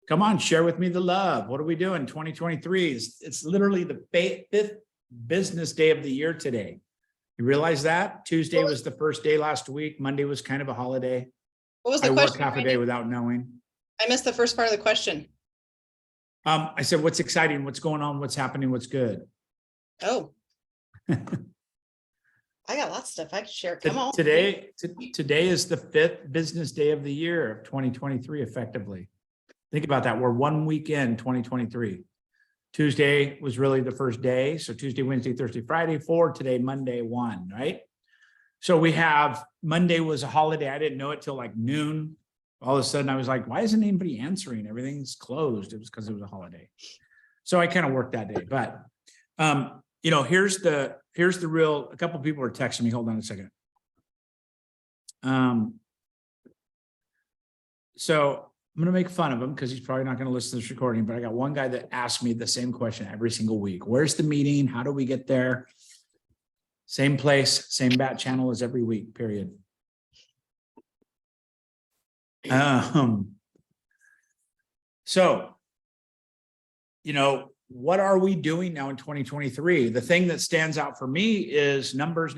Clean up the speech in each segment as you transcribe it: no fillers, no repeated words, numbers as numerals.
Come on, share with me the love. What are we doing? 2023 it's literally the fifth business day of the year today. You realize that? Tuesday was the first day last week. Monday was kind of a holiday. What was the I question? work half a day without knowing. I missed the first part of the question. I said, what's exciting? What's going on? What's happening? What's good? Oh, I got lots of stuff I could share. Come on. Today is the fifth business day of the year of 2023, effectively. Think about that. We're 1 week in 2023. Tuesday was really the first day. So Tuesday, Wednesday, Thursday, Friday, 4, today, Monday, 1, right? So we have Monday was a holiday. I didn't know it till like noon. All of a sudden I was like, why isn't anybody answering? Everything's closed. It was because it was a holiday. So I kind of worked that day. But you know, here's the real, a couple of people are texting me. Hold on a second. So I'm going to make fun of him because he's probably not going to listen to this recording, but I got one guy that asked me the same question every single week. Where's the meeting? How do we get there? Same place, same bat channel as every week, period. So, you know, what are we doing now in 2023? The thing that stands out for me is numbers,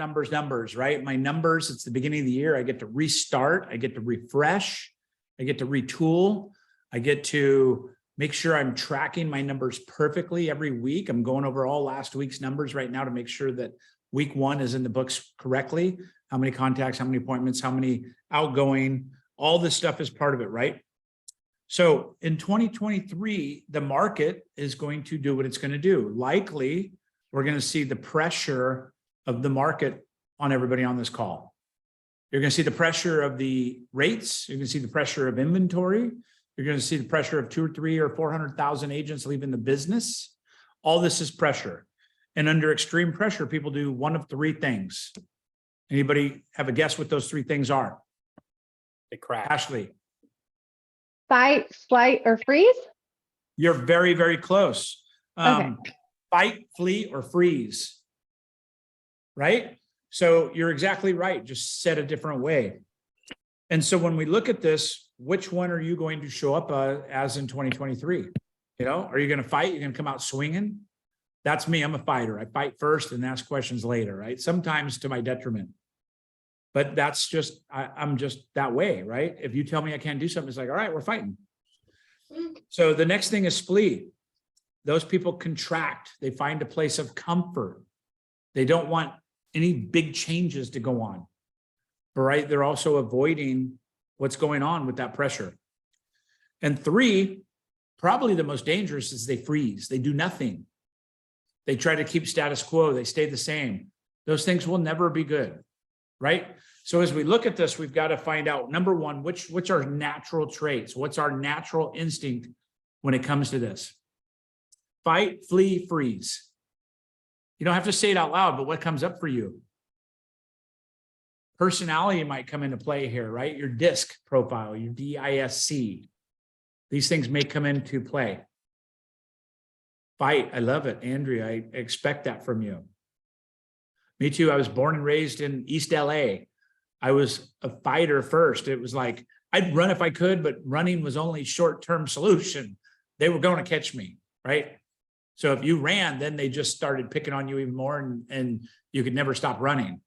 right? My numbers, it's the beginning of the year. I get to restart. I get to refresh. I get to retool. I get to make sure I'm tracking my numbers perfectly every week. I'm going over all last week's numbers right now to make sure that week 1 is in the books correctly. How many contacts, how many appointments, how many outgoing, all this stuff is part of it, right? So in 2023, the market is going to do what it's going to do. Likely, we're going to see the pressure of the market on everybody on this call. You're going to see the pressure of the rates. You're going to see the pressure of inventory. You're going to see the pressure of 2 or 3 or 400,000 agents leaving the business. All this is pressure. And under extreme pressure, people do one of 3 things. Anybody have a guess what those 3 things are? They crash. Ashley. Fight, flight, or freeze? You're very, very close. Okay. Fight, flee, or freeze. Right? So you're exactly right. Just said a different way. And so when we look at this, which one are you going to show up as in 2023? You know, are you going to fight? You're going to come out swinging? That's me. I'm a fighter. I fight first and ask questions later, right? Sometimes to my detriment. But that's just, I'm just that way, right? If you tell me I can't do something, it's like, all right, we're fighting. So the next thing is flee. Those people contract. They find a place of comfort. They don't want any big changes to go on, right? They're also avoiding what's going on with that pressure. And 3, probably the most dangerous is they freeze. They do nothing. They try to keep status quo. They stay the same. Those things will never be good, right? So as we look at this, we've got to find out, number 1, which are natural traits? What's our natural instinct when it comes to this? Fight, flee, freeze. You don't have to say it out loud, but what comes up for you? Personality might come into play here, right? Your DISC profile, your DISC. These things may come into play. Fight, I love it. Andrea, I expect that from you. Me too. I was born and raised in East LA. I was a fighter first. It was like, I'd run if I could, but running was only short-term solution. They were going to catch me, right? So if you ran, then they just started picking on you even more and you could never stop running.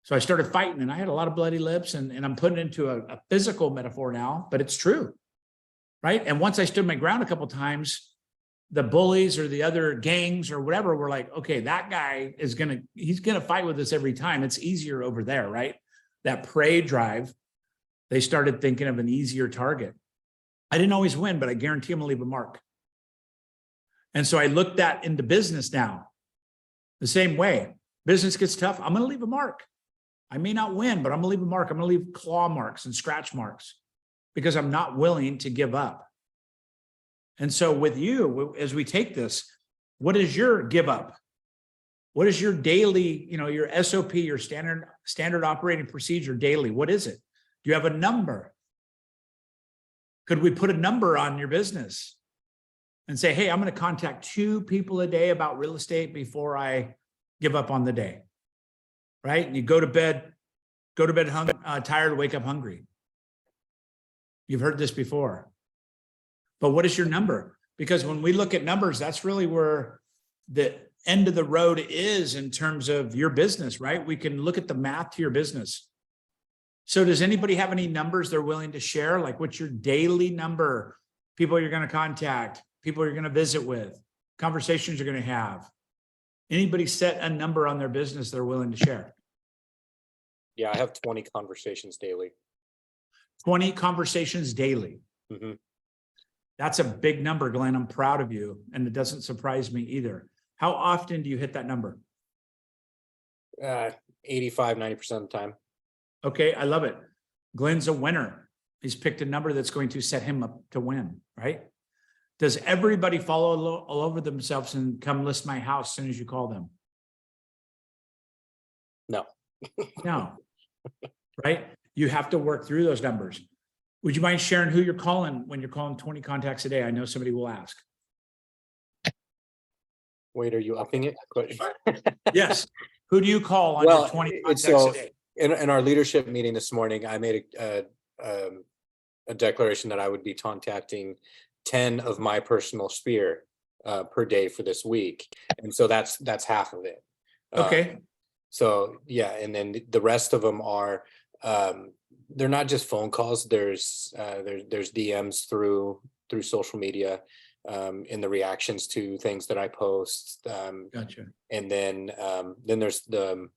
So I started fighting and I had a lot of bloody lips and I'm putting it into a physical metaphor now, but it's true, right? And once I stood my ground a couple of times, the bullies or the other gangs or whatever were like, okay, that guy is he's going to fight with us every time. It's easier over there, right? That prey drive, they started thinking of an easier target. I didn't always win, but I guarantee I'm going to leave a mark. And so I looked that into business now. The same way, business gets tough, I'm going to leave a mark. I may not win, but I'm going to leave a mark. I'm going to leave claw marks and scratch marks because I'm not willing to give up. And so with you, as we take this, what is your give up? What is your daily, you know, your SOP, your standard operating procedure daily? What is it? Do you have a number? Could we put a number on your business and say, hey, I'm going to contact 2 people a day about real estate before I give up on the day, right? And you go to bed tired, wake up hungry. You've heard this before. But what is your number? Because when we look at numbers, that's really where the end of the road is in terms of your business, right? We can look at the math to your business. So does anybody have any numbers they're willing to share? Like what's your daily number? People you're going to contact, people you're going to visit with, conversations you're going to have. Anybody set a number on their business they're willing to share? Yeah, I have 20 conversations daily. 20 conversations daily. Mm-hmm. That's a big number, Glenn. I'm proud of you. And it doesn't surprise me either. How often do you hit that number? 85, 90% of the time. Okay, I love it. Glenn's a winner. He's picked a number that's going to set him up to win, right? Does everybody follow all over themselves and come list my house as soon as you call them? No. No, right? You have to work through those numbers. Would you mind sharing who you're calling when you're calling 20 contacts a day? I know somebody will ask. Wait, are you upping it? Yes. Who do you call on your 20 contacts a day? In our leadership meeting this morning, I made a declaration that I would be contacting 10 of my personal sphere per day for this week. And so that's half of it. Okay. So yeah, and then the rest of them are, they're not just phone calls. There's DMs through social media, in the reactions to things that I post. Gotcha. And then there's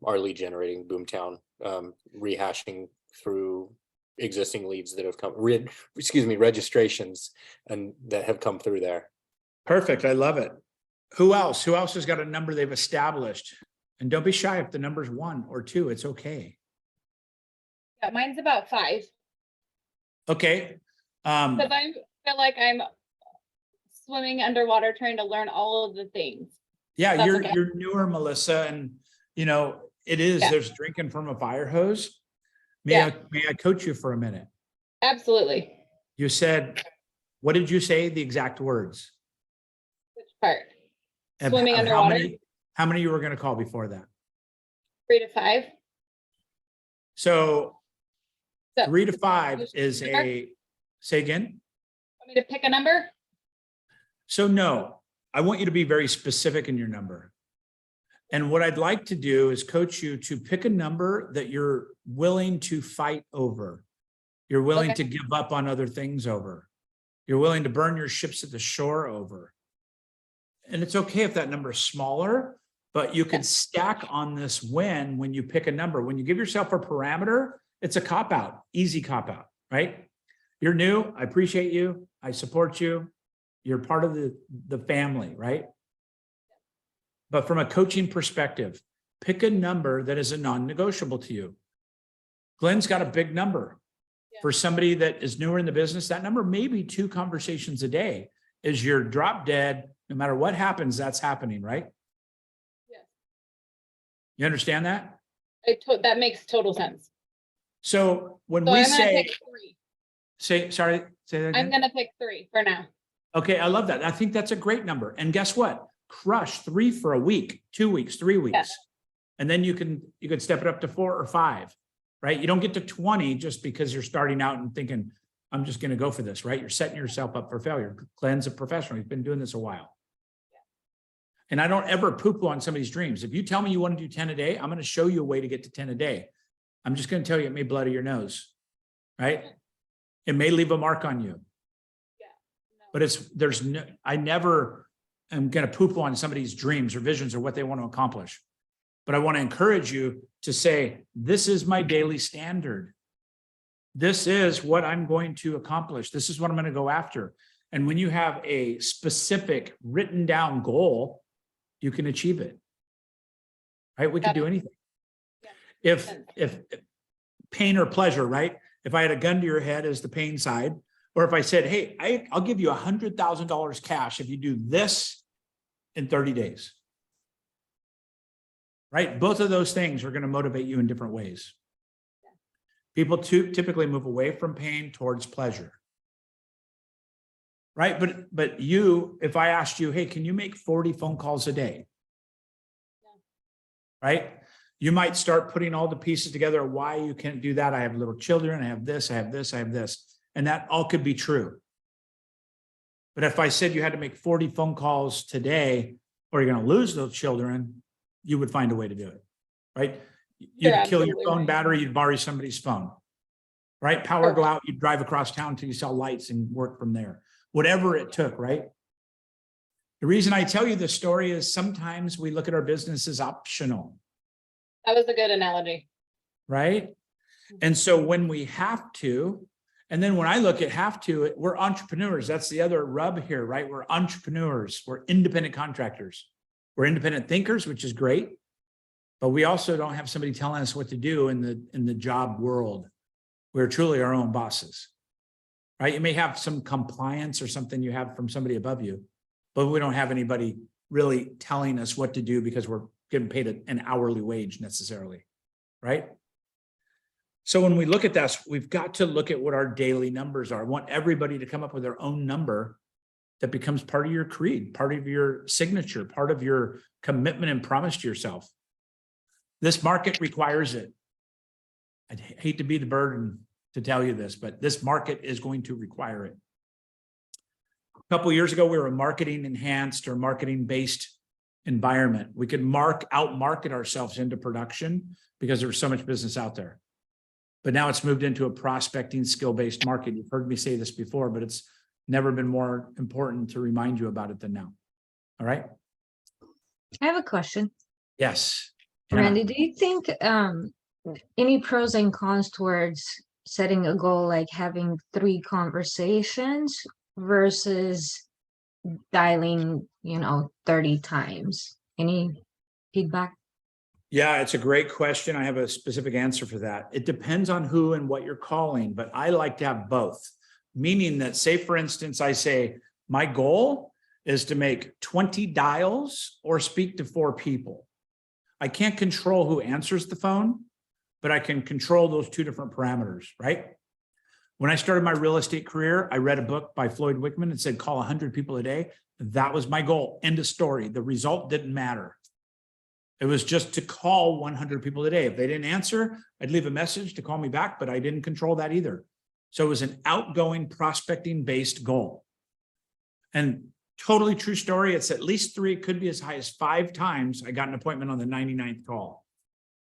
our lead generating Boomtown, rehashing through existing leads that have come, registrations and that have come through there. Perfect. I love it. Who else? Who else has got a number they've established? And don't be shy if the number's 1 or 2, it's okay. Yeah, mine's about 5. Okay. Because I feel like I'm swimming underwater trying to learn all of the things. Yeah, That's you're okay. you're newer, Melissa, and you know it is. Yeah. There's drinking from a fire hose. May I coach you for a minute? Absolutely. You said, what did you say? The exact words. Which part? Of- Swimming of underwater. How many you were going to call before that? 3 to 5. So So, 3 to 5 Which is number? say again. Want me to pick a number? So no, I want you to be very specific in your number. And what I'd like to do is coach you to pick a number that you're willing to fight over. You're willing Okay. to give up on other things over. You're willing to burn your ships at the shore over. And it's okay if that number is smaller, but you can stack on this win when you pick a number. When you give yourself a parameter, it's a cop-out, easy cop-out, right? You're new, I appreciate you, I support you. You're part of the family, right? But from a coaching perspective, pick a number that is a non-negotiable to you. Glenn's got a big number. Yeah. For somebody that is newer in the business, that number may be 2 conversations a day. Is your drop dead, no matter what happens, that's happening, right? Yeah. You understand that? That makes total sense. So when So we I'm gonna say, pick 3. say that again. I'm gonna pick 3 for now. Okay, I love that. I think that's a great number. And guess what? Crush 3 for a week, 2 weeks, 3 weeks. Yeah. And then you can step it up to 4 or 5, right? You don't get to 20 just because you're starting out and thinking, I'm just going to go for this, right? You're setting yourself up for failure. Glenn's a professional. He's been doing this a while. And I don't ever poo-poo on somebody's dreams. If you tell me you want to do 10 a day, I'm going to show you a way to get to 10 a day. I'm just going to tell you it may blood your nose, right? It may leave a mark on you. But I never am going to poo-poo on somebody's dreams or visions or what they want to accomplish. But I want to encourage you to say, this is my daily standard. This is what I'm going to accomplish. This is what I'm going to go after. And when you have a specific written down goal, you can achieve it. Right? We can do anything. Yeah. If pain or pleasure, right? If I had a gun to your head as the pain side, or if I said, hey, I'll give you $100,000 cash if you do this in 30 days. Right? Both of those things are going to motivate you in different ways. People typically move away from pain towards pleasure. Right? But you, if I asked you, hey, can you make 40 phone calls a day? Right? You might start putting all the pieces together of why you can't do that. I have little children, I have this, I have this, I have this. And that all could be true. But if I said you had to make 40 phone calls today, or you're going to lose those children, you would find a way to do it, right? You'd kill your absolutely phone right. battery, you'd borrow somebody's phone, right? Power go Correct. out, you'd drive across town till you saw lights and work from there. Whatever it took, right? The reason I tell you this story is sometimes we look at our business as optional, That was a good analogy. right? And so when we have to, and then when I look at have to, we're entrepreneurs. That's the other rub here, right? We're entrepreneurs. We're independent contractors. We're independent thinkers, which is great. But we also don't have somebody telling us what to do in the job world. We're truly our own bosses, right? You may have some compliance or something you have from somebody above you, but we don't have anybody really telling us what to do because we're getting paid an hourly wage necessarily, right? So when we look at this, we've got to look at what our daily numbers are. I want everybody to come up with their own number that becomes part of your creed, part of your signature, part of your commitment and promise to yourself. This market requires it. I'd hate to be the burden to tell you this, but this market is going to require it. A couple of years ago, we were a marketing enhanced or marketing based environment. We could out-market ourselves into production because there was so much business out there. But now it's moved into a prospecting skill-based market. You've heard me say this before, but it's never been more important to remind you about it than now. All right? I have a question. Yes. Randy, do you think any pros and cons towards setting a goal like having 3 conversations versus dialing, 30 times? Any feedback? Yeah, it's a great question. I have a specific answer for that. It depends on who and what you're calling, but I like to have both. Meaning that, say, for instance, I say, my goal is to make 20 dials or speak to 4 people. I can't control who answers the phone, but I can control those 2 different parameters, right? When I started my real estate career, I read a book by Floyd Wickman and said, call 100 people a day. That was my goal. End of story. The result didn't matter. It was just to call 100 people a day. If they didn't answer, I'd leave a message to call me back, but I didn't control that either. So it was an outgoing prospecting based goal. And totally true story. It's at least 3, it could be as high as 5 times I got an appointment on the 99th call.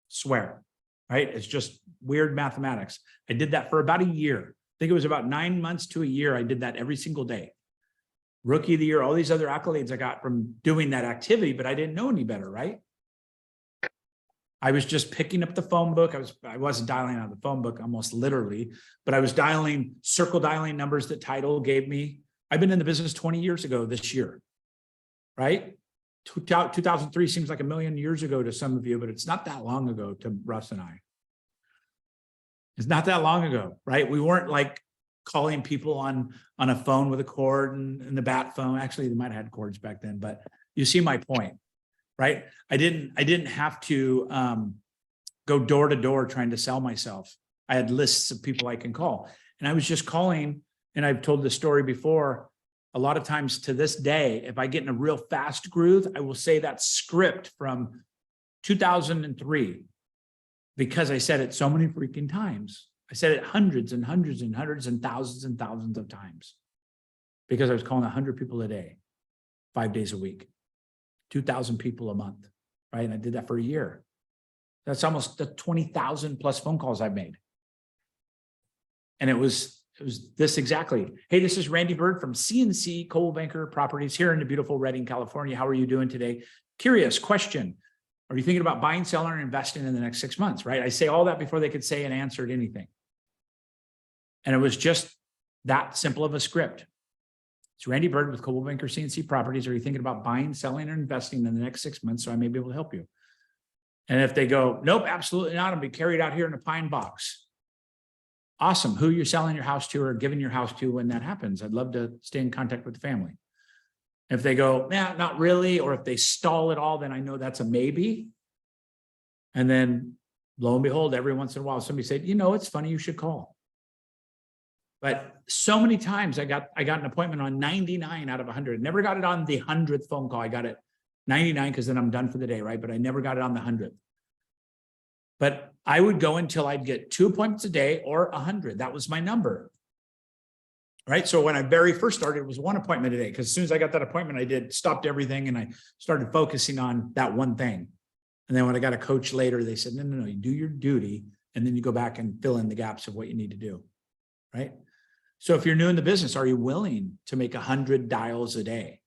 Swear, right? It's just weird mathematics. I did that for about a year. I think it was about 9 months to a year. I did that every single day. Rookie of the year, all these other accolades I got from doing that activity, but I didn't know any better, right? I was just picking up the phone book. I wasn't dialing out the phone book almost literally, but I was circle dialing numbers that Tidal gave me. I've been in the business 20 years ago this year, right? 2003 seems like a million years ago to some of you, but it's not that long ago to Russ and I. It's not that long ago, right? We weren't like calling people on a phone with a cord and the bat phone. Actually, they might have had cords back then, but you see my point. Right? I didn't have to go door to door trying to sell myself. I had lists of people I can call. And I was just calling, and I've told this story before. A lot of times to this day, if I get in a real fast groove, I will say that script from 2003 because I said it so many freaking times. I said it hundreds and hundreds and hundreds and thousands of times because I was calling 100 people a day, 5 days a week. 2,000 people a month, right? And I did that for a year. That's almost the 20,000 plus phone calls I've made. And it was this exactly. Hey, this is Randy Byrd from CNC Coldwell Banker Properties here in the beautiful Redding, California. How are you doing today? Curious question. Are you thinking about buying, selling, or investing in the next 6 months, right? I say all that before they could say and answered anything. And it was just that simple of a script. It's Randy Byrd with Coldwell Banker CNC Properties. Are you thinking about buying, selling, or investing in the next 6 months? So I may be able to help you. And if they go, nope, absolutely not, I'll be carried out here in a pine box. Awesome. Who you're selling your house to or giving your house to when that happens. I'd love to stay in contact with the family. If they go, nah, not really, or if they stall at all, then I know that's a maybe. And then lo and behold, every once in a while, somebody said, it's funny, you should call. But so many times I got an appointment on 99 out of 100. Never got it on the 100th phone call. I got it 99 because then I'm done for the day, right? But I never got it on the 100th. But I would go until I'd get 2 appointments a day or 100. That was my number. Right. So when I very first started, it was one appointment a day, because as soon as I got that appointment, stopped everything and I started focusing on that one thing. And then when I got a coach later, they said, no, you do your duty. And then you go back and fill in the gaps of what you need to do. Right. So if you're new in the business, are you willing to make 100 dials a day?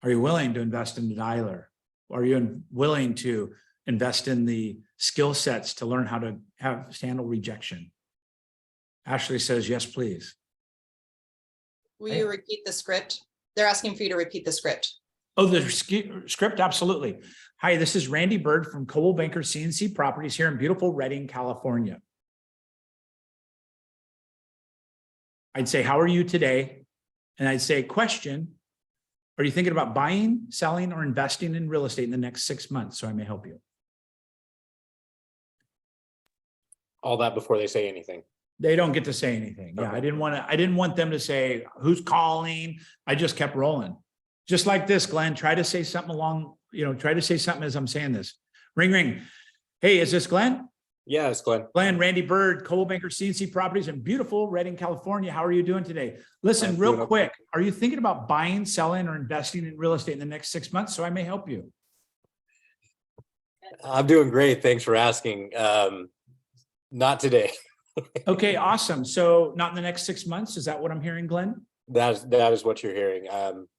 Are you willing to invest in the dialer? Are you willing to invest in the skill sets to learn how to handle rejection? Ashley says, yes, please. Will you repeat the script? They're asking for you to repeat the script. Oh, the script, absolutely. Hi, this is Randy Byrd from Coldwell Banker CNC Properties here in beautiful Redding, California. I'd say, how are you today? And I'd say, question, are you thinking about buying, selling, or investing in real estate in the next 6 months so I may help you? All that before they say anything. They don't get to say anything. Yeah, Okay. I didn't want them to say, who's calling? I just kept rolling. Just like this, Glenn, try to say something try to say something as I'm saying this. Ring, ring. Hey, is this Glenn? Yeah, it's Glenn. Glenn, Randy Byrd, Coldwell Banker CNC Properties in beautiful Redding, California. How are you doing today? Listen, I'm real doing okay. quick. Are you thinking about buying, selling, or investing in real estate in the next 6 months so I may help you? I'm doing great. Thanks for asking. Not today. Okay, awesome. So not in the next 6 months. Is that what I'm hearing, Glenn? That is what you're hearing.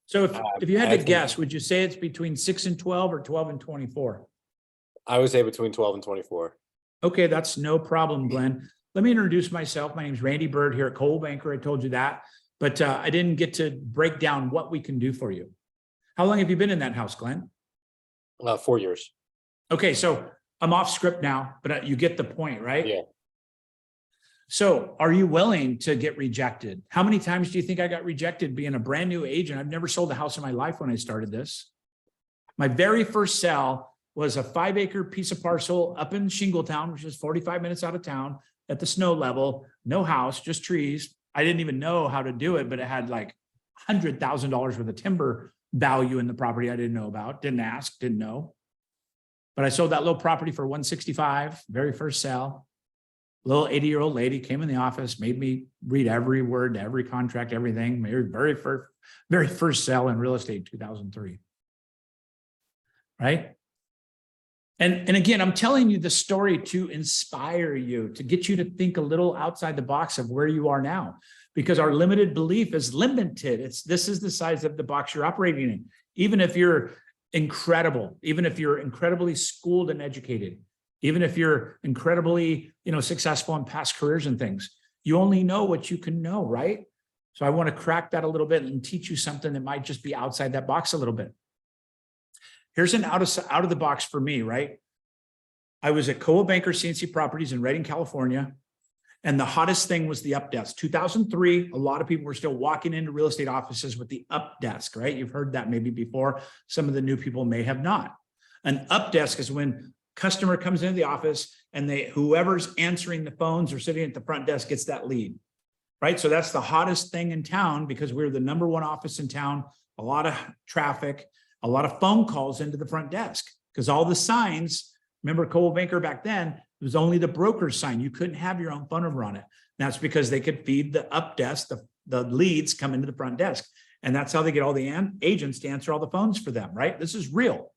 So if you had I to think- guess, would you say it's between 6 and 12 or 12 and 24? I would say between 12 and 24. Okay, that's no problem, Glenn. Let me introduce myself. My name is Randy Byrd here at Coldwell Banker. I told you that, but I didn't get to break down what we can do for you. How long have you been in that house, Glenn? 4 years. Okay, so I'm off script now, but you get the point, right? Yeah. So are you willing to get rejected? How many times do you think I got rejected being a brand new agent? I've never sold a house in my life when I started this. My very first sell was a 5-acre piece of parcel up in Shingletown, which is 45 minutes out of town at the snow level, no house, just trees. I didn't even know how to do it, but it had like $100,000 worth of timber value in the property I didn't know about, didn't ask, didn't know. But I sold that little property for $165, very first sell. Little 80-year-old lady came in the office, made me read every word, every contract, everything. My very first sell in real estate, 2003. Right? And again, I'm telling you the story to inspire you, to get you to think a little outside the box of where you are now, because our limited belief is limited. This is the size of the box you're operating in. Even if you're incredible, even if you're incredibly schooled and educated, even if you're incredibly, successful in past careers and things, you only know what you can know, right? So I want to crack that a little bit and teach you something that might just be outside that box a little bit. Here's an out of the box for me, right? I was at Coldwell Banker CNC Properties in Redding, California. And the hottest thing was the up desk. 2003, a lot of people were still walking into real estate offices with the up desk, right? You've heard that maybe before. Some of the new people may have not. An up desk is when customer comes into the office and whoever's answering the phones or sitting at the front desk gets that lead, right? So that's the hottest thing in town because we're the #1 office in town, a lot of traffic, a lot of phone calls into the front desk because all the signs, remember Coldwell Banker back then, it was only the broker's sign. You couldn't have your own phone number on it. And that's because they could feed the up desk, the leads come into the front desk. And that's how they get all the agents to answer all the phones for them, right? This is real.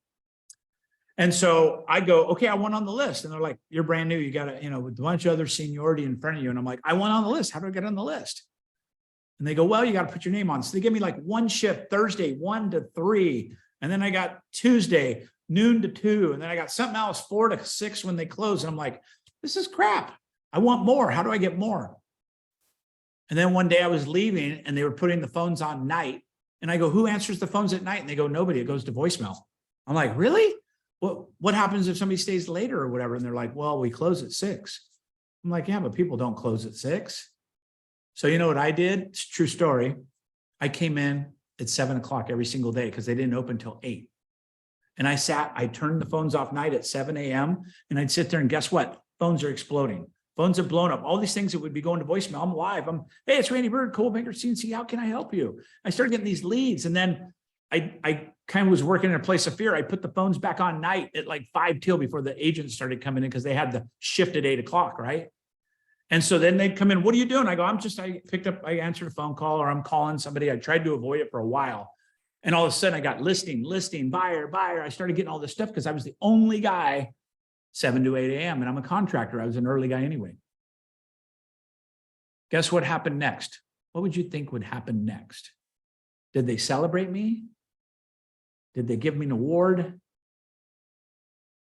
And so I go, okay, I want on the list. And they're like, you're brand new. You got to, with a bunch of other seniority in front of you. And I'm like, I want on the list. How do I get on the list? And they go, well, you got to put your name on. So they give me like one shift, Thursday, 1 to 3. And then I got Tuesday, noon to 2. And then I got something else, 4 to 6 when they close. And I'm like, this is crap. I want more. How do I get more? And then one day I was leaving and they were putting the phones on night. And I go, who answers the phones at night? And they go, nobody. It goes to voicemail. I'm like, really? What happens if somebody stays later or whatever? And they're like, well, we close at 6. I'm like, yeah, but people don't close at 6. So you know what I did? It's a true story. I came in at 7 o'clock every single day because they didn't open till 8. And I turned the phones off night at 7 a.m. and I'd sit there and guess what? Phones are exploding. Phones have blown up. All these things that would be going to voicemail. I'm live. Hey, it's Randy Byrd, Coldwell Banker CNC. How can I help you? I started getting these leads. And then I kind of was working in a place of fear. I put the phones back on night at like 5 till before the agents started coming in because they had the shift at 8 o'clock, right? And so then they'd come in, what are you doing? I go, I answered a phone call, or I'm calling somebody. I tried to avoid it for a while. And all of a sudden I got listing, buyer. I started getting all this stuff because I was the only guy 7 to 8 a.m. and I'm a contractor. I was an early guy anyway. Guess what happened next? What would you think would happen next? Did they celebrate me? Did they give me an award?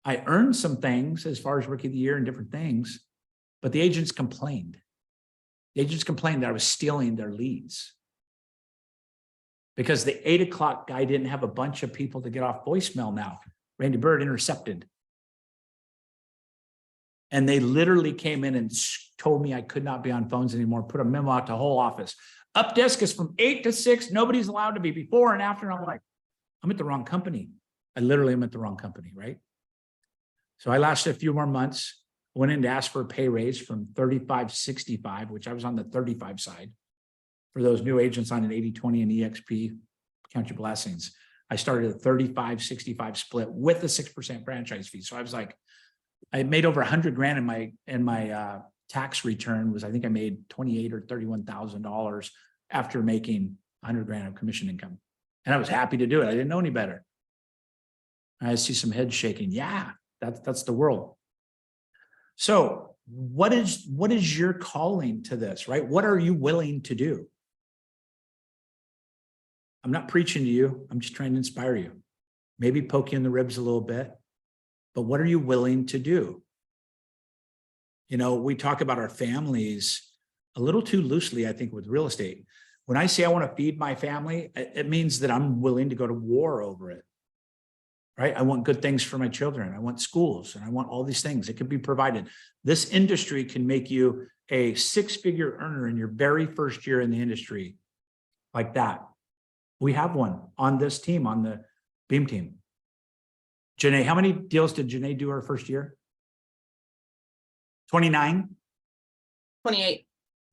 I earned some things as far as rookie of the year and different things, but the agents complained. The agents complained that I was stealing their leads because the 8 o'clock guy didn't have a bunch of people to get off voicemail now. Randy Byrd intercepted. And they literally came in and told me I could not be on phones anymore, put a memo out to the whole office. Up desk is from 8 to 6. Nobody's allowed to be before and after. And I'm like, I'm at the wrong company. I literally am at the wrong company, right? So I lasted a few more months, went in to ask for a pay raise from 35 to 65, which I was on the 35 side. For those new agents on an 80-20 and EXP, count your blessings. I started a 35-65 split with a 6% franchise fee. So I was like, I made over 100 grand in my tax return. I think I made $28,000 or $31,000 after making 100 grand of commission income. And I was happy to do it. I didn't know any better. I see some heads shaking. Yeah, that's the world. So what is your calling to this, right? What are you willing to do? I'm not preaching to you. I'm just trying to inspire you. Maybe poke you in the ribs a little bit, but what are you willing to do? You know, we talk about our families a little too loosely, I think, with real estate. When I say I want to feed my family, it means that I'm willing to go to war over it, right? I want good things for my children. I want schools and I want all these things. It can be provided. This industry can make you a 6-figure earner in your very first year in the industry like that. We have one on this team, on the Beam team. Janae, how many deals did Janae do her first year? 29? 28.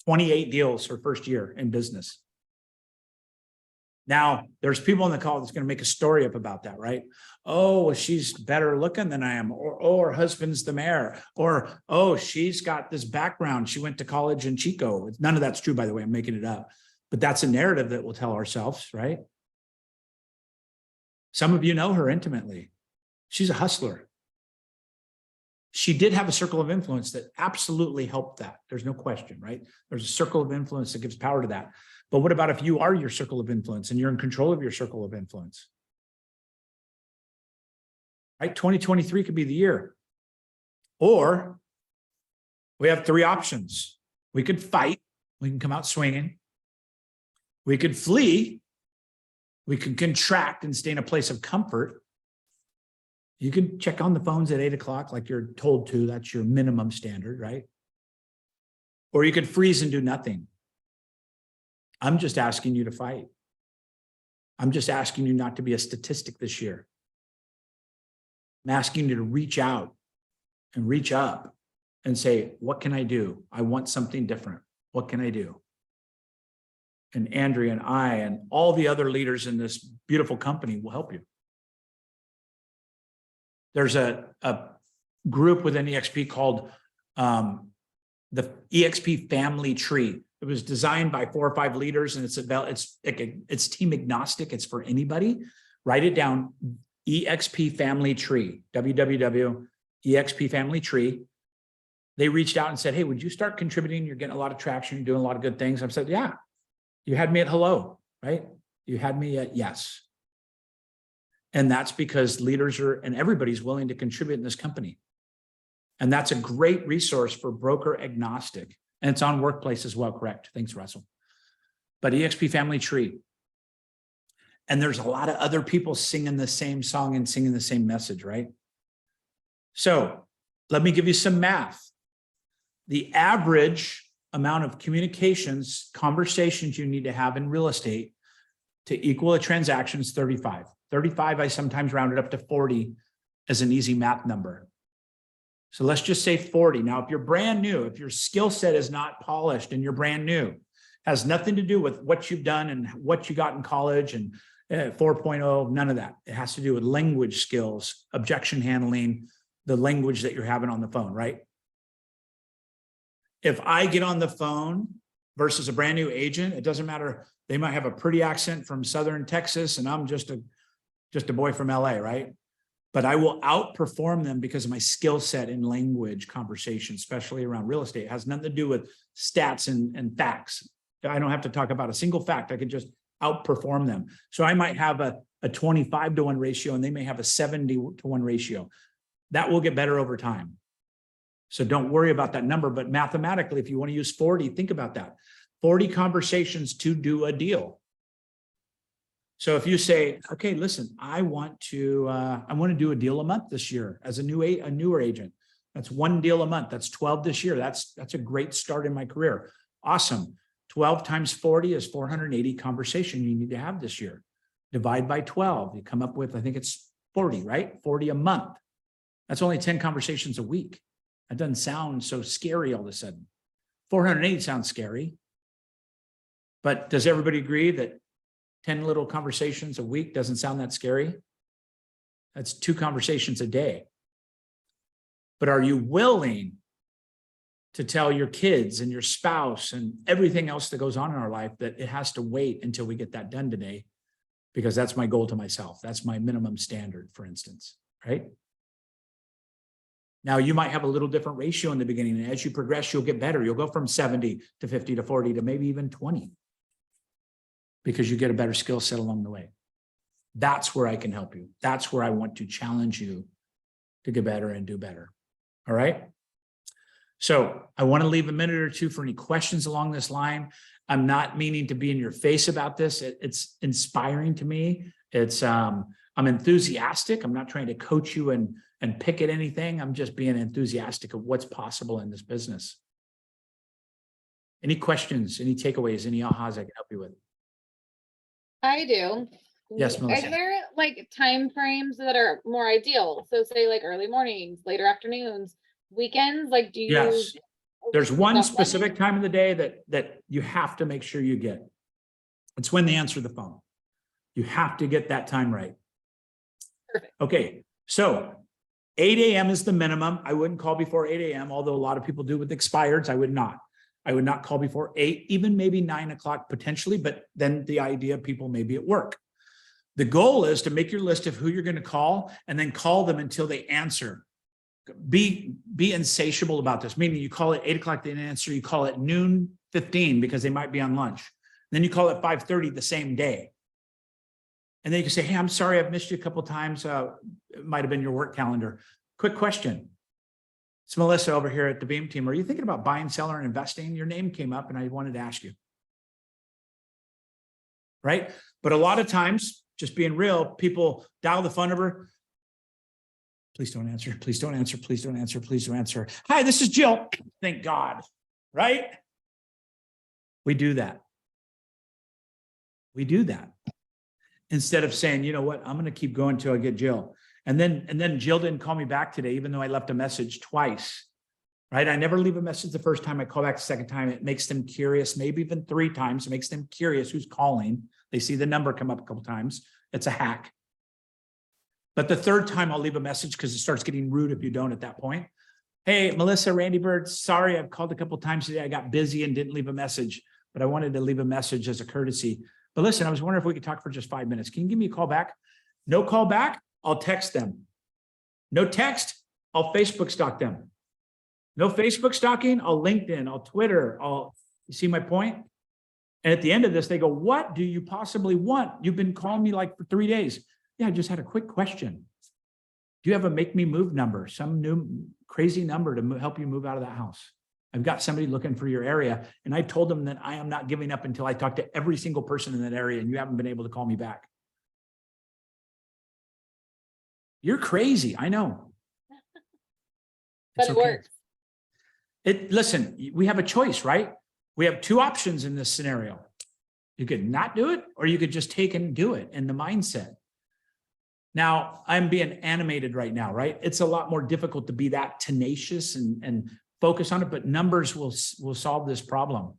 28 deals her first year in business. Now, there's people on the call that's going to make a story up about that, right? Oh, well, she's better looking than I am. Or, oh, her husband's the mayor. Or, oh, she's got this background. She went to college in Chico. None of that's true, by the way. I'm making it up. But that's a narrative that we'll tell ourselves, right? Some of you know her intimately. She's a hustler. She did have a circle of influence that absolutely helped that. There's no question, right? There's a circle of influence that gives power to that. But what about if you are your circle of influence and you're in control of your circle of influence? Right? 2023 could be the year. Or we have 3 options. We could fight. We can come out swinging. We could flee. We could contract and stay in a place of comfort. You can check on the phones at 8 o'clock like you're told to. That's your minimum standard, right? Or you could freeze and do nothing. I'm just asking you to fight. I'm just asking you not to be a statistic this year. I'm asking you to reach out and reach up and say, what can I do? I want something different. What can I do? And Andrea and I and all the other leaders in this beautiful company will help you. There's a group within EXP called the EXP Family Tree. It was designed by 4 or 5 leaders, and it's team agnostic. It's for anybody. Write it down. EXP Family Tree. www.EXP Family Tree. They reached out and said, "Hey, would you start contributing? You're getting a lot of traction. You're doing a lot of good things." I said, "Yeah." You had me at hello, right? You had me at yes. And that's because leaders and everybody's willing to contribute in this company. And that's a great resource for broker agnostic. And it's on Workplace as well, correct? Thanks, Russell. But EXP Family Tree. And there's a lot of other people singing the same song and singing the same message, right? So let me give you some math. The average amount of communications, conversations you need to have in real estate to equal a transaction is 35. 35, I sometimes round it up to 40 as an easy math number. So let's just say 40. Now, if you're brand new, if your skill set is not polished and you're brand new, has nothing to do with what you've done and what you got in college and 4.0, none of that. It has to do with language skills, objection handling, the language that you're having on the phone, right? If I get on the phone versus a brand new agent, it doesn't matter. They might have a pretty accent from Southern Texas and I'm just a boy from LA, right? But I will outperform them because of my skill set in language conversation, especially around real estate. It has nothing to do with stats and facts. I don't have to talk about a single fact. I can just outperform them. So I might have a 25-to-1 ratio and they may have a 70-to-1 ratio. That will get better over time. So don't worry about that number, but mathematically, if you want to use 40, think about that. 40 conversations to do a deal. So if you say, okay, listen, I want to do a deal a month this year as a newer agent. That's 1 deal a month. That's 12 this year. That's a great start in my career. Awesome. 12 times 40 is 480 conversation you need to have this year. Divide by 12. You come up with, I think it's 40, right? 40 a month. That's only 10 conversations a week. That doesn't sound so scary all of a sudden. 480 sounds scary. But does everybody agree that 10 little conversations a week doesn't sound that scary? That's 2 conversations a day. But are you willing to tell your kids and your spouse and everything else that goes on in our life that it has to wait until we get that done today? Because that's my goal to myself. That's my minimum standard, for instance, right? Now, you might have a little different ratio in the beginning, and as you progress, you'll get better. You'll go from 70 to 50 to 40 to maybe even 20 because you get a better skill set along the way. That's where I can help you. That's where I want to challenge you to get better and do better. All right? So I want to leave a minute or two for any questions along this line. I'm not meaning to be in your face about this. It's inspiring to me. I'm enthusiastic. I'm not trying to coach you and pick at anything. I'm just being enthusiastic of what's possible in this business. Any questions, any takeaways, any ahas I can help you with? I do. Yes, Melissa. Are there like time frames that are more ideal? So say like early mornings, later afternoons, weekends, like do you? Yes. There's one Got specific time of the day that you have to make sure you get. It's when they answer the phone. You have to get that time right. Perfect. Okay, so 8 a.m. is the minimum. I wouldn't call before 8 a.m., although a lot of people do with expireds. I would not. I would not call before 8, even maybe 9 o'clock potentially, but then the idea of people may be at work. The goal is to make your list of who you're going to call and then call them until they answer. Be insatiable about this, meaning you call it 8 o'clock, they didn't answer, you call it noon 15 because they might be on lunch. Then you call it 5:30 the same day. And then you can say, hey, I'm sorry, I've missed you a couple of times. It might have been your work calendar. Quick question. It's Melissa over here at the Beam team. Are you thinking about buying, selling, or investing? Your name came up and I wanted to ask you. Right? But a lot of times, just being real, people dial the phone number. Please don't answer. Please don't answer. Please don't answer. Please don't answer. Hi, this is Jill. Thank God. Right? We do that. We do that. Instead of saying, you know what, I'm going to keep going until I get Jill. And then Jill didn't call me back today, even though I left a message twice. Right? I never leave a message the first time. I call back the second time. It makes them curious, maybe even 3 times. It makes them curious who's calling. They see the number come up a couple times. It's a hack. But the 3rd time I'll leave a message because it starts getting rude if you don't at that point. Hey, Melissa, Randy Byrd, sorry, I've called a couple of times today. I got busy and didn't leave a message, but I wanted to leave a message as a courtesy. But listen, I was wondering if we could talk for just 5 minutes. Can you give me a call back? No call back, I'll text them. No text, I'll Facebook stalk them. No Facebook stalking, I'll LinkedIn, I'll Twitter, you see my point? And at the end of this, they go, what do you possibly want? You've been calling me like for 3 days. Yeah, I just had a quick question. Do you have a make me move number, some new crazy number to help you move out of that house? I've got somebody looking for your area. And I told them that I am not giving up until I talk to every single person in that area and you haven't been able to call me back. You're crazy, I know. But It's it okay. works. Listen, we have a choice, right? We have 2 options in this scenario. You could not do it, or you could just take and do it in the mindset. Now, I'm being animated right now, right? It's a lot more difficult to be that tenacious and focus on it, but numbers will solve this problem.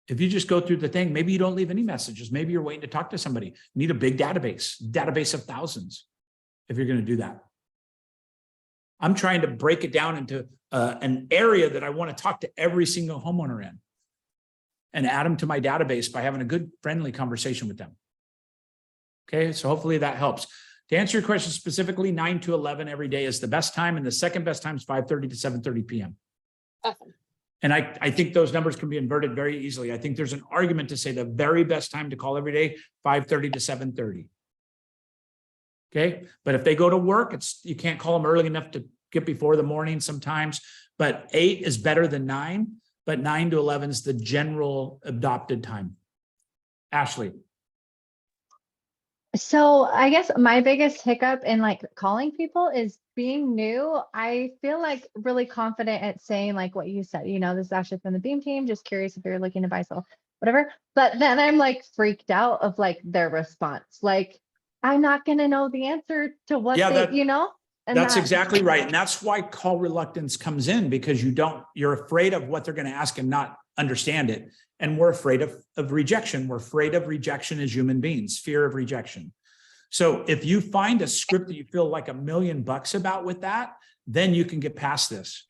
If you just go through the thing, maybe you don't leave any messages. Maybe you're waiting to talk to somebody. You need a big database of thousands if you're going to do that. I'm trying to break it down into an area that I want to talk to every single homeowner in and add them to my database by having a good, friendly conversation with them. Okay, so hopefully that helps. To answer your question specifically, 9 to 11 every day is the best time, and the second best time is 5:30 to 7:30 p.m. Awesome. And I think those numbers can be inverted very easily. I think there's an argument to say the very best time to call every day, 5:30 to 7:30. Okay, but if they go to work, you can't call them early enough to get before the morning sometimes, but 8 is better than 9, but 9 to 11 is the general adopted time. Ashley. So I guess my biggest hiccup in like calling people is being new. I feel like really confident at saying like what you said, this is actually from the Beam team, just curious if you're looking to buy, sell, whatever. But then I'm like freaked out of like their response. Like, I'm not going to know the answer to what and That's exactly right. And that's why call reluctance comes in, because you're afraid of what they're going to ask and not understand it. And we're afraid of rejection. We're afraid of rejection as human beings, fear of rejection. So if you find a script that you feel like $1 million about with that, then you can get past this.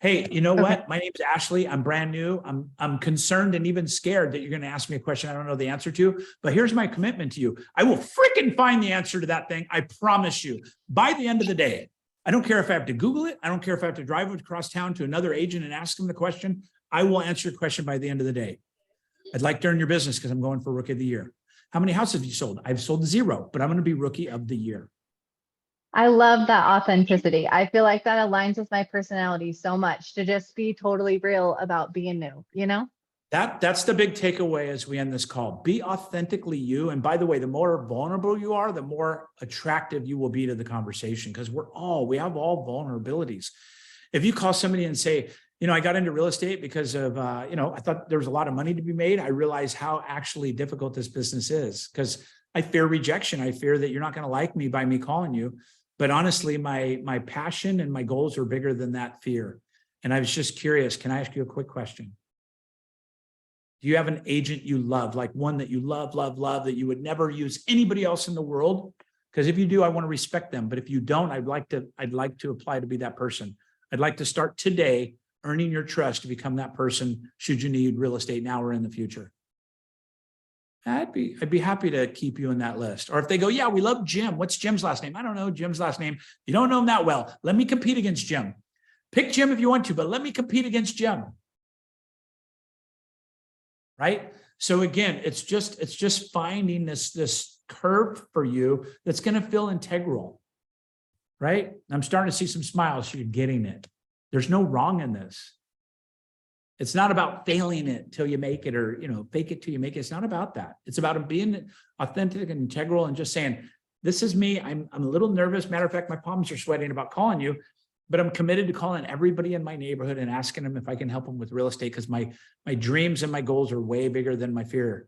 Hey, you know what? My name's Ashley. I'm brand new. I'm concerned and even scared that you're going to ask me a question I don't know the answer to, but here's my commitment to you. I will freaking find the answer to that thing. I promise you, by the end of the day. I don't care if I have to Google it. I don't care if I have to drive across town to another agent and ask them the question. I will answer your question by the end of the day. I'd like to earn your business because I'm going for Rookie of the Year. How many houses have you sold? I've sold 0, but I'm going to be Rookie of the Year. I love that authenticity. I feel like that aligns with my personality so much, to just be totally real about being new, That's the big takeaway as we end this call. Be authentically you. And by the way, the more vulnerable you are, the more attractive you will be to the conversation, because we have all vulnerabilities. If you call somebody and say, I got into real estate because of, I thought there was a lot of money to be made. I realized how actually difficult this business is, because I fear rejection. I fear that you're not going to like me by me calling you. But honestly, my passion and my goals are bigger than that fear. And I was just curious, can I ask you a quick question? Do you have an agent you love, like one that you love, that you would never use anybody else in the world? Because if you do, I want to respect them. But if you don't, I'd like to apply to be that person. I'd like to start today earning your trust to become that person should you need real estate now or in the future. I'd be happy to keep you in that list. Or if they go, yeah, we love Jim. What's Jim's last name? I don't know Jim's last name. You don't know him that well. Let me compete against Jim. Pick Jim if you want to, but let me compete against Jim. Right? So again, it's just finding this curve for you that's going to feel integral. Right? I'm starting to see some smiles. You're getting it. There's no wrong in this. It's not about failing it till you make it, or, fake it till you make it. It's not about that. It's about being authentic and integral and just saying, this is me. I'm a little nervous. Matter of fact, my palms are sweating about calling you, but I'm committed to calling everybody in my neighborhood and asking them if I can help them with real estate, because my dreams and my goals are way bigger than my fear.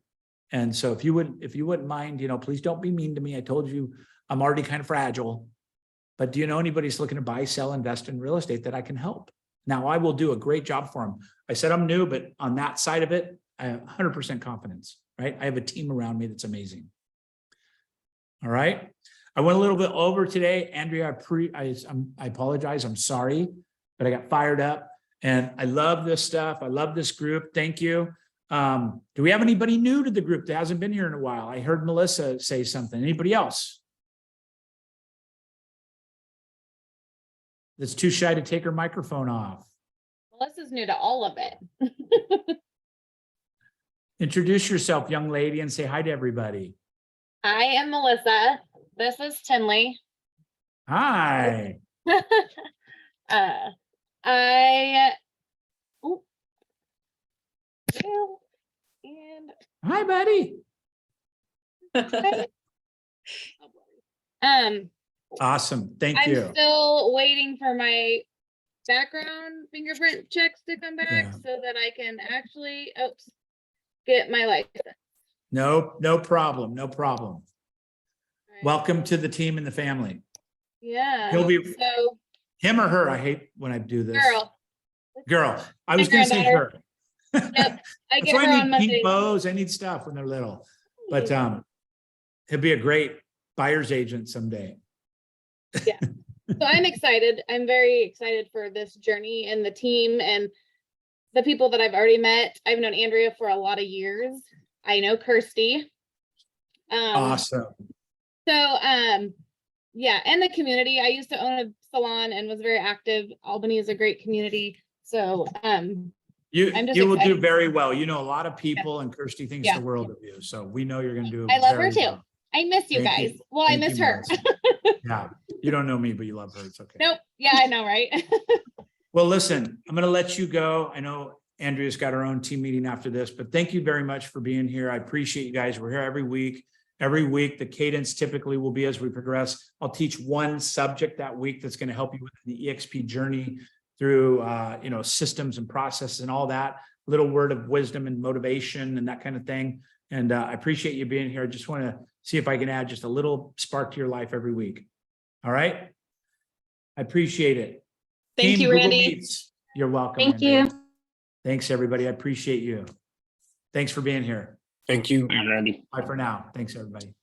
And so if you wouldn't mind, please don't be mean to me. I told you I'm already kind of fragile, but do you know anybody who's looking to buy, sell, invest in real estate that I can help? Now, I will do a great job for them. I said I'm new, but on that side of it, I have 100% confidence, right? I have a team around me that's amazing. All right. I went a little bit over today. Andrea, I apologize. I'm sorry, but I got fired up and I love this stuff. I love this group. Thank you. Do we have anybody new to the group that hasn't been here in a while? I heard Melissa say something. Anybody else that's too shy to take her microphone off? Melissa's new to all of it. Introduce yourself, young lady, and say hi to everybody. I am Melissa. This is Tinley. Hi. Hi, buddy. Awesome. Thank I'm you. still waiting for my background fingerprint checks to come back Yeah. so that I can actually, get my license. No problem. No problem. Right. Welcome to the team and the family. Yeah. He'll be So, him or her. I hate when I do this. girl. I was going to say her. Yep. I That's get why her I on need Monday. pink bows. I need stuff when they're little. But he'll be a great buyer's agent someday. Yeah. So I'm excited. I'm very excited for this journey and the team and the people that I've already met. I've known Andrea for a lot of years. I know Kirsty. Awesome. So, yeah, and the community. I used to own a salon and was very active. Albany is a great community. So, You I'm just will do excited. very well. You know a lot of people, and Kirsty thinks Yeah. the world of you. So we know you're going to do. I love her very too. well. I miss you Thank you. guys. Well, I Thank miss you, her. Melissa. Yeah, you don't know me, but you love her. It's okay. Nope. Yeah, I know, right? Well, listen, I'm going to let you go. I know Andrea's got her own team meeting after this, but thank you very much for being here. I appreciate you guys. We're here every week. Every week, the cadence typically will be as we progress. I'll teach one subject that week that's going to help you with the EXP journey through, systems and processes and all that. Little word of wisdom and motivation and that kind of thing. And I appreciate you being here. I just want to see if I can add just a little spark to your life every week. All right. I appreciate it. Thank Team you, Google Randy. Meets, you're welcome. Thank Andrea. you. Thanks, everybody. I appreciate you. Thanks for being here. Thank you. Bye for now. Thanks, everybody.